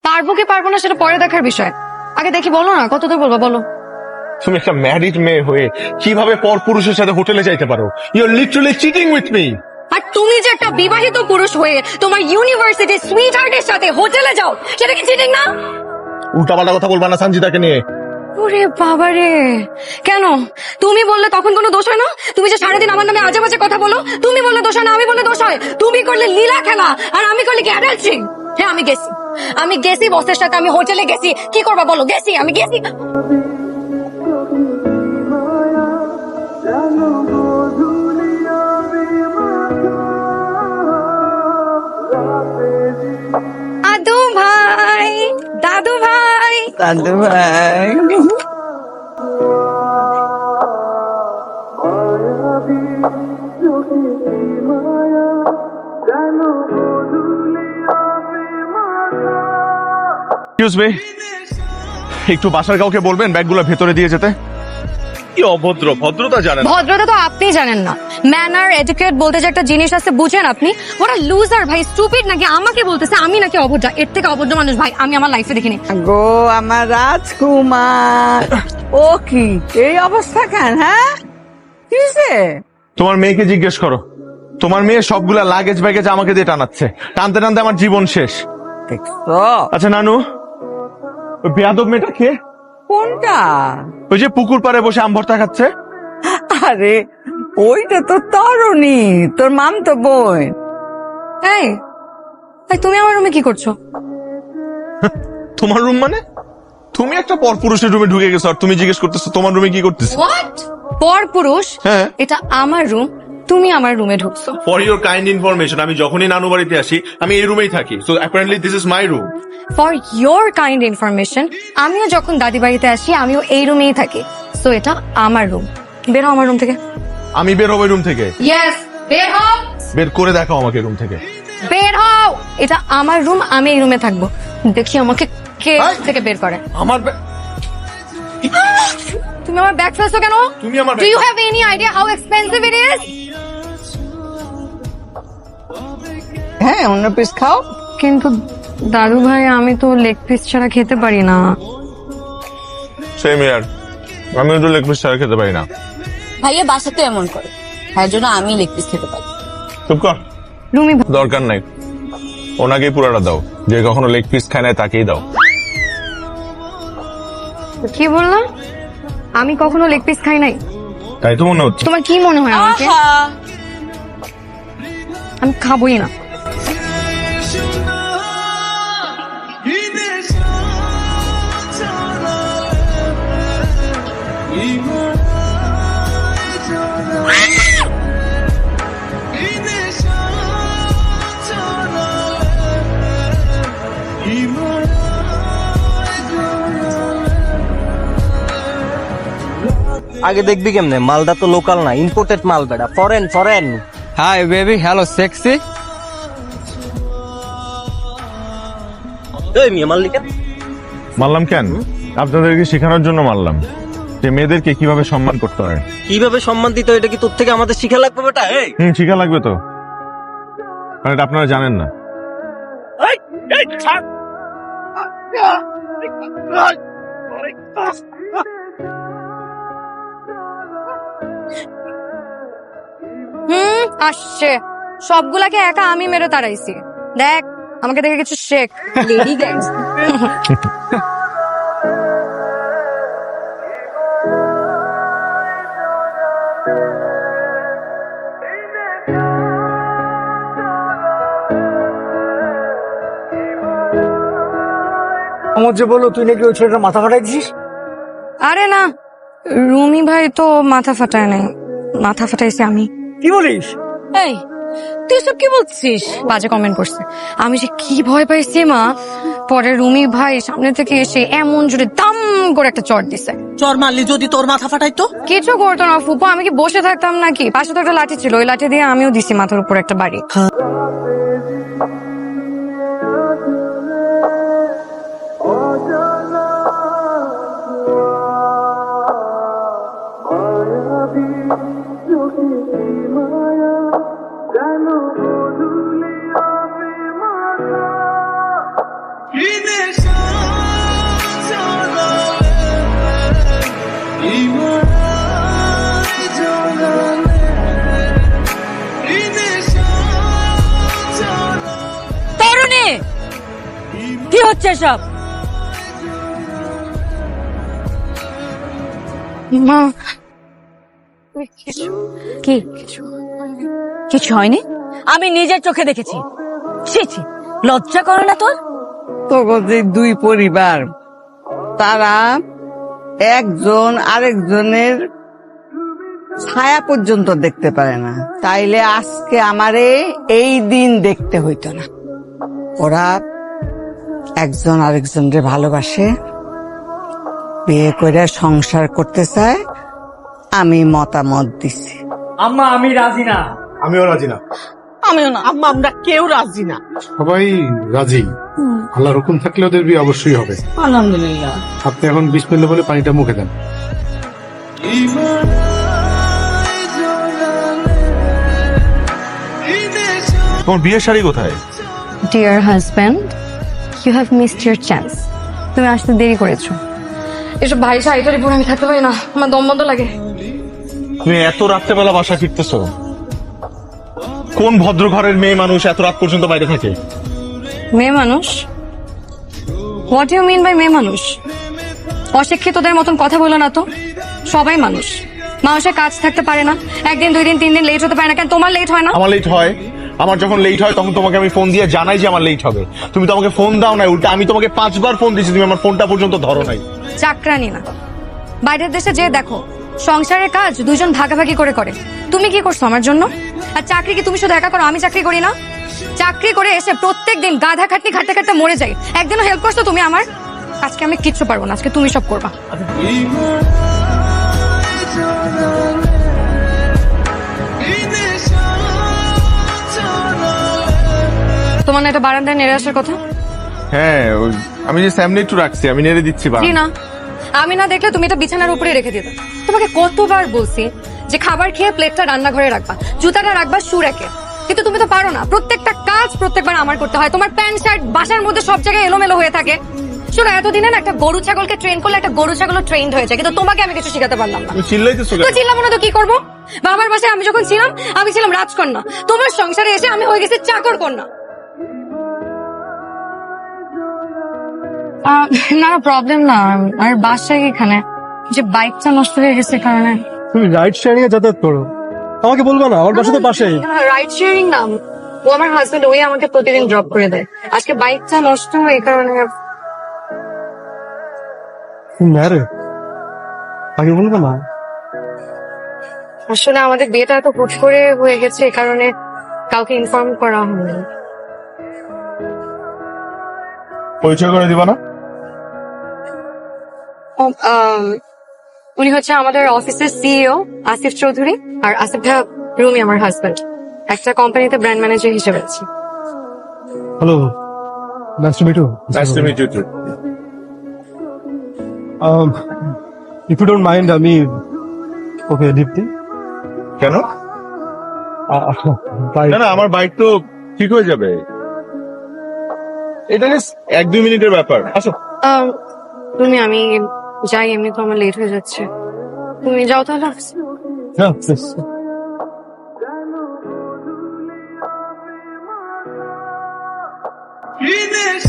পারবো কি পারবো না সেটা পরে দেখার বিষয়। আগে দেখি, বলো না কত দূর বলবো, বলো। তুমি একটা ম্যারিড মেয়ে হয়ে কিভাবে পর পুরুষের সাথে হোটেলে যাইতে পারো? You are literally cheating with me. আর তুমি যে একটা বিবাহিত পুরুষ হয়ে তোমার ইউনিভার্সিটি সুইট হার্টের সাথে হোটেলে যাও, সেটা কি চিটিং না? উল্টাপাল্টা কথা বলবা না সঞ্জিতাকে নিয়ে। ওরে বাবারে, কেন? তুমি বললে তখন কোনো দোষ হয় না? তুমি যে সারাদিন আমার নামে আজে বাজে কথা বলো, তুমি বললে দোষ হয় না, আমি বললে দোষ হয়? তুমি করলে লীলা খেলা আর আমি করলে কি অ্যাডাল্ট্রি? হ্যাঁ আমি গেছি বসের সাথে, আমি হোটেলে গেছি। কি করবা বলো? আমি গেছি। দাদু ভাই, দাদু ভাই, দাদু ভাই, এক্সকিউজ মি, একটু বাসার কাউকে বলবেন ব্যাগগুলো ভেতরে দিয়ে যেতে। কি অভদ্র, ভদ্রতা জানেন? ভদ্রতা তো আপনি জানেন না। ম্যানার এটিকেট বলতে যে একটা জিনিস আছে, বুঝেন আপনি? ওরা লুজার ভাই, স্টুপিড নাকি আমাকে বলতেছে আমি নাকি অভদ্র? এর থেকে অভদ্র মানুষ ভাই আমি আমার লাইফে দেখিনি। গো আমার রাজকুমার, ও কি এই অবস্থা কেন? হ্যাঁ কিসে? তোমার মেয়েকে জিজ্ঞেস করো। তোমার মেয়ে সবগুলা লাগেজ ব্যাগেজ আমাকে দিয়ে টানাচ্ছে, টানতে টানতে আমার জীবন শেষ। দেখছো আচ্ছা নানু, ওই বেয়াদব মেয়েটা কে? কোনটা? ওই যে পুকুর পাড়ে বসে আম ভর্তা খাচ্ছে। আরে ওইটা তো তরুণী, তোর মাম তো বোন। এই এই, তুমি আমার রুমে কি করছো? তোমার রুম মানে? তুমি একটা পরপুরুষের রুমে ঢুকে গেছো আর তুমি জিজ্ঞেস করতেছো তোমার রুমে কি করতেছো? হোয়াট? পর পুরুষ? হ্যাঁ। এটা আমার রুম, তুমি আমার রুমে ঢুকছো। ফর ইউর কাইন্ড ইনফরমেশন, আমি যখনই নানু বাড়িতে আসি আমি এই রুমেই থাকি। So apparently this is my room. For your kind information, আমিও যখন দাদি বাড়িতে আসি আমিও এই রুমেই থাকি। সো এটা আমার রুম। বের হও আমার রুম থেকে। আমি বের হবো রুম থেকে। ইয়েস, বের হও। বের করে দেখাও আমাকে রুম থেকে। বের হও, এটা আমার রুম, আমি এই রুমে থাকবো। দেখি আমাকে কে থেকে বের করে। আমার তুমি আমার ব্যাগ ফেলছো কেন? তুমি আমার do you have any idea how expensive it is? হ্যাঁ অন্য পিস খাও। কিন্তু দাদু ভাই আমি তো লেগ পিস ছাড়া খেতে পারি না। সেম ইয়ার, আমি তো লেগ পিস ছাড়া খেতে পারি না। ভাইয়া বাসাতে এমন করে, তার জন্য আমি লেগ পিস খেতে পারি। চুপ কর, রুমি দরকার নাই। ওনাকেই পুরাটা দাও, যে কখনো লেগ পিস খায় না তাকেই দাও। কি বললাম? আমি কখনো লেগ পিস খাই নাই? তাই তো মনে হচ্ছে। তোমার কি মনে হয় আমাকে? আহা, আমি খাবোই না। আগে দেখবি কেমনে, মালটা তো লোকাল না, ইম্পোর্টেড মাল বেটা, foreign foreign. Hi baby, hello sexy. এই মিয়া মাল লিখে মারলাম কেন? আপনাদেরকে শেখানোর জন্য মারলাম যে মেয়েদেরকে কিভাবে সম্মান করতে হয়। কিভাবে সম্মান দিতে হয়, এটা কি তোর থেকে আমাদের শিখা লাগবে বেটা? এই শিখা লাগবে তো, কারণ এটা আপনারা জানেন না। আসছে সবগুলাকে একা আমি মেরে তাড়াইছি। দেখ আমাকে দেখে কিছু শেখ। Lady gangs. আমার যে বললো তুই নাকি ওই ছেলেটার মাথা ফাটাই দিছিস। আরে না, রুমি ভাই তো মাথা ফাটায় নাই, মাথা ফাটাইছি আমি। কি বলিস? এই তুই সব কি বলছিস? বাজে কমেন্ট করছে। আমি যে কি ভয় পাইছি মা। পরে রুমি ভাই সামনে থেকে এসে এমন জোরে দাম করে একটা চড় দিছে। চর মারলি যদি তোর মাথা ফাটাইতো? কিছু করতো না ফুপু, আমি কি বসে থাকতাম নাকি? পাশে তো একটা লাঠি ছিল, ওই লাঠি দিয়ে আমিও দিছি মাথার উপর একটা বাড়ি। Finish. তরুণী, কি হচ্ছে সব? মা কি কিছু হয়নি? আমি নিজের চোখে দেখেছি। ছি ছি, লজ্জা করে না তোর? তোর যে দুই পরিবার, তারা একজন আরেকজনের ছায়া পর্যন্ত দেখতে পারে না, তাইলে আজকে আমারে এই দিন দেখতে হইতো না। ওরা একজন আরেকজনকে ভালোবাসে, বিয়ে করে সংসার করতে চায়, আমি মতামত দিছি। আম্মা আমি রাজি না। আমিও রাজি না। আমিও না আম্মা, আমরা কেউ রাজি না। সবাই রাজি। আল্লাহর হুকুম থাকলে ওদের বিয়ে অবশ্যই হবে। আলহামদুলিল্লাহ। আপনি এখন বিসমিল্লাহ বলে পানিটা মুখে দেন। তোমার বিয়ের শাড়ি কোথায়? Dear husband, you have missed your chance. তুমি আসতে দেরি করেছো। এসব ভারী শাড়িটারি পরে আমি থাকতে পারি না, আমার দম বন্ধ লাগে। তুমি এত রাত্রেবেলা বাসা ফিরতেছো? কোন ভদ্র ঘরের মেয়ে মানুষ এত রাত পর্যন্ত বাইরে থাকে? মেয়ে মানুষ? হোয়াট ইউ মিন বাই মেয়ে মানুষ? অশিক্ষিতদের মতন কথা বলো না তো। সবাই মানুষ, মানুষের কাজ থাকতে পারে না, একদিন 2 দিন 3 দিন লেট হতে পারে না। কেন তোমার লেট হয় না? আমার লেট হয়। আমার যখন লেট হয় তখন তোমাকে আমি ফোন দিয়ে জানাই যে আমার লেট হবে। তুমি তো আমাকে ফোন দাও না, উল্টা আমি তোমাকে 5 বার ফোন দিয়েছি, তুমি আমার ফোনটা পর্যন্ত ধরো নাই। চাকরানি না, বাইরের দেশে যে দেখো সংসারের কাজ 2 জন ভাগাভাগি করে করে। তুমি কি করছো আমার জন্য? আর চাকরি কি তুমি শুধু একা করো? আমি চাকরি করি না? চাকরি করে এসে প্রত্যেকদিন গাধা খাটনি খাটতে খাটতে মরে যাই, একদিনও হেল্প করছো তুমি আমার? আজকে আমি কিচ্ছু পারবো না, আজকে তুমি সব করবা। তোমার না এটা বারান্দায় নেড়ে আসার কথা? হ্যাঁ, আমি যে সামনে একটু রাখছি, আমি নেড়ে দিচ্ছি। জি না, আমি না দেখলে তুমি এটা বিছানার উপরে রেখে দিতে। তোমাকে কতবার বলছি যে খাবার খেয়ে প্লেটটা রান্নাঘরে রাখবা, জুতাটা রাখবা শু রেখে, কিন্তু তুমি তো পারো না। প্রত্যেকটা কাজ প্রত্যেকবার আমার করতে হয়। তোমার প্যান্ট শার্ট বাসার মধ্যে সব জায়গায় এলোমেলো হয়ে থাকে। শোনো, এতদিনে না একটা গরু ছাগলকে ট্রেন করলে একটা গরু ছাগলও ট্রেন্ড হয়ে যায়, কিন্তু তোমাকে আমি কিছু শিখাতে পারলাম না। তুমি চিল্লাইতেছো তো চিল্লাবো না তো কি করবো? বাবার বাসায় আমি যখন ছিলাম, আমি ছিলাম রাজকন্যা। তোমার সংসারে এসে আমি হয়ে গেছি চাকর কন্যা। না প্রবলেম না, আর বাসায় এখানে যে বাইকটা নষ্ট হয়ে গেছে কারণে। তুমি রাইড শেয়ারিং এ যাতায়াত করো, আমাকে বলবা না? আমার বাসা তো পাশেই। রাইড শেয়ারিং না, ও আমার হাজবেন্ড, ওই আমাকে প্রতিদিন ড্রপ করে দেয়। আজকে বাইকটা নষ্ট এই কারণে। না রে, আগে বলবা না? আসলে আমাদের বিয়েটা এত হুট করে হয়ে গেছে, এই কারণে কাউকে ইনফর্ম করা হয়নি। পরিচয় করে দিবা না? উনি হচ্ছে আমাদের অফিসের সিইও আসিফ চৌধুরী, আর আসিফ ভাই রুমি আমার হাজবেন্ড। একটা কোম্পানিতে ব্র্যান্ড ম্যানেজার হিসেবে আছি। Hello, nice to meet you. Nice to meet you too. If you don't mind, আমি ওকে দীপ্তি। কেন? না না, আমার বাইক তো ঠিক হয়ে যাবে। এটা 1-2 মিনিটের ব্যাপার। আসো। তুমি, আমি যাই, এমনি তো আমার লেট হয়ে যাচ্ছে। তুমি যাও তাহলে অফিসে। হ্যাঁ প্লিজ। Finish